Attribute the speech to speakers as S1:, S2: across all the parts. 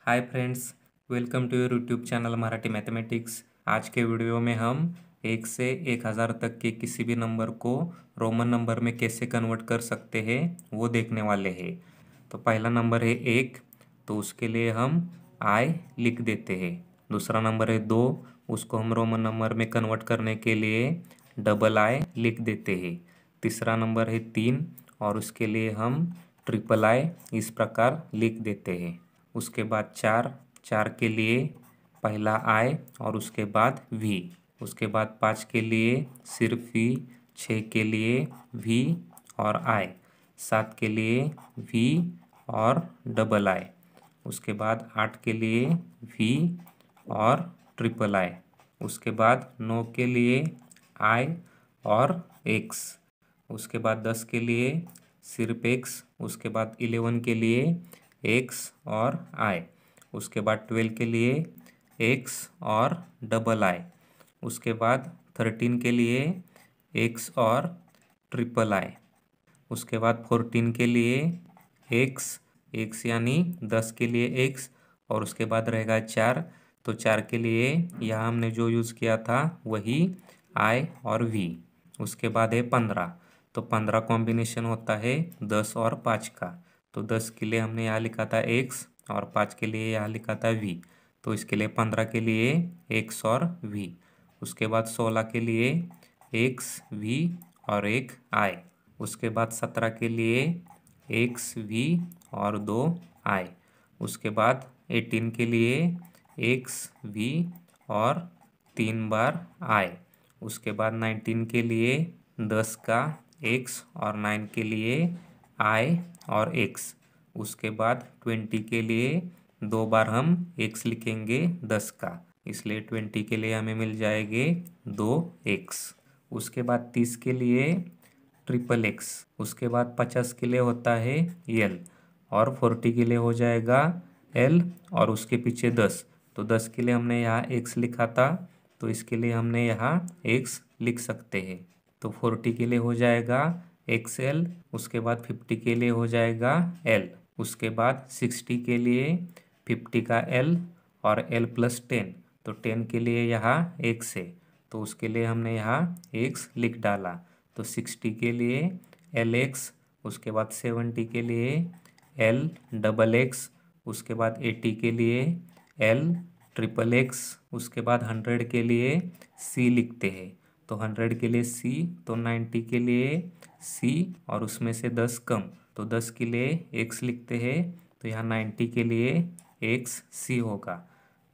S1: Hi friends, welcome to your YouTube channel Marathi mathematics. आज के video में हम 1 से 1000 तक के किसी भी नंबर को रोमन नंबर में कैसे कन्वर्ट कर सकते हैं वो देखने वाले हैं। तो पहला नंबर है 1, तो उसके लिए हम आई लिख देते हैं। दूसरा नंबर है 2, उसको हम रोमन नंबर में कन्वर्ट करने के लिए डबल आई लिख देते हैं। तीसरा नंबर है 3 और उसके लिए हम ट्रिपल आई इस प्रकार लिख देते हैं। उसके बाद 4 के लिए पहला आई और उसके बाद वी। उसके बाद 5 के लिए सिर्फ वी, 6 के लिए वी और आई, 7 के लिए वी और डबल आई। उसके बाद 8 के लिए वी और ट्रिपल आई। उसके बाद 9 के लिए आई और एक्स। उसके बाद 10 के लिए सिर्फ एक्स। उसके बाद 11 के लिए एक्स और आई। उसके बाद 12 के लिए एक्स और डबल आई। उसके बाद 13 के लिए एक्स और ट्रिपल आई। उसके बाद 14 के लिए एक्स यानी 10 के लिए एक्स और उसके बाद रहेगा 4। तो 4 के लिए यहाँ हमने जो यूज़ किया था वही आई और वी। उसके बाद है 15, तो 15 कॉम्बिनेशन होता है 10 और 5 का। तो 10 के लिए हमने यहाँ लिखा था एक्स और 5 के लिए यहाँ लिखा था वी। तो इसके लिए 15 के लिए एक्स और वी। उसके बाद 16 के लिए एक्स वी और एक आई। उसके बाद 17 के लिए एक्स वी और 2 आई। उसके बाद 18 के लिए एक्स वी और 3 बार आई। उसके बाद 19 के लिए 10 का एक्स और 9 के लिए आई और एक्स। उसके बाद 20 के लिए 2 बार हम एक्स लिखेंगे 10 का, इसलिए 20 के लिए हमें मिल जाएंगे 2 एक्स। उसके बाद 30 के लिए ट्रिपल एक्स। उसके बाद 50 के लिए होता है एल और 40 के लिए हो जाएगा एल और उसके पीछे 10। तो 10 के लिए हमने यहाँ एक्स लिखा था, तो इसके लिए हमने यहाँ एक्स लिख सकते हैं। तो 40 के लिए हो जाएगा एक्स एल। उसके बाद 50 के लिए हो जाएगा एल। उसके बाद 60 के लिए 50 का एल और एल प्लस 10। तो 10 के लिए यहाँ एक्स है, तो उसके लिए हमने यहाँ एक्स लिख डाला। तो 60 के लिए एल एक्स। उसके बाद 70 के लिए एल डबल एक्स। उसके बाद 80 के लिए एल ट्रिपल एक्स। उसके बाद 100 के लिए सी लिखते हैं। तो 100 के लिए सी, तो 90 के लिए सी और उसमें से 10 कम, तो 10 के लिए एक्स लिखते हैं। तो यहाँ 90 के लिए एक्स सी होगा,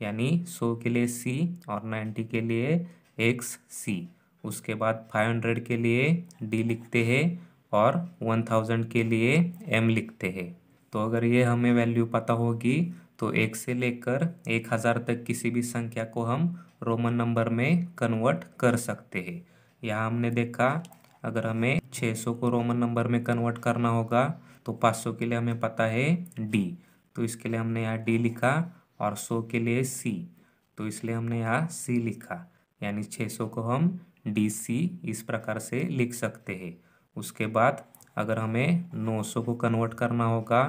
S1: यानी 100 के लिए सी और 90 के लिए एक्स सी। उसके बाद 500 के लिए डी लिखते हैं और 1000 के लिए एम लिखते हैं। तो अगर ये हमें वैल्यू पता होगी तो 1 से लेकर 1000 तक किसी भी संख्या को हम रोमन नंबर में कन्वर्ट कर सकते हैं। यहाँ हमने देखा, अगर हमें 600 को रोमन नंबर में कन्वर्ट करना होगा तो 500 के लिए हमें पता है डी, तो इसके लिए हमने यहाँ डी लिखा और 100 के लिए सी, तो इसलिए हमने यहाँ सी लिखा, यानी 600 को हम डी सी इस प्रकार से लिख सकते हैं। उसके बाद अगर हमें 900 को कन्वर्ट करना होगा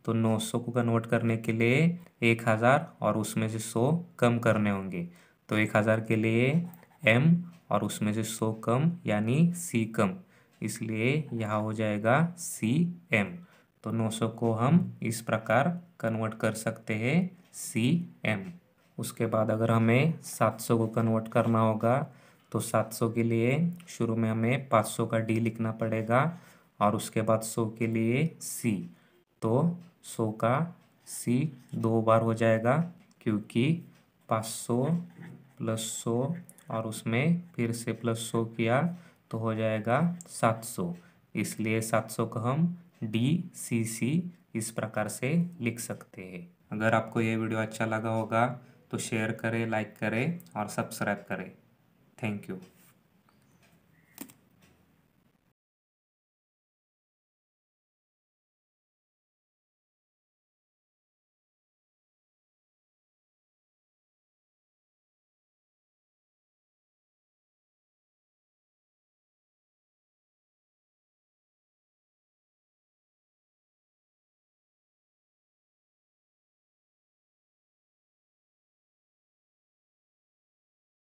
S1: तो 900 को कन्वर्ट करने के लिए 1000 और उसमें से 100 कम करने होंगे। तो 1000 के लिए m और उसमें से 100 कम यानी c कम, इसलिए यहाँ हो जाएगा cm। तो 900 को हम इस प्रकार कन्वर्ट कर सकते हैं cm। उसके बाद अगर हमें 700 को कन्वर्ट करना होगा तो 700 के लिए शुरू में हमें 500 का डी लिखना पड़ेगा और उसके बाद 100 के लिए c। तो 100 का c 2 बार हो जाएगा, क्योंकि 500 प्लस 100 और उसमें फिर से प्लस 100 किया तो हो जाएगा 700, इसलिए 700 को हम डी सी सी इस प्रकार से लिख सकते हैं। अगर आपको ये वीडियो अच्छा लगा होगा तो शेयर करें, लाइक करें और सब्सक्राइब करें। Thank you.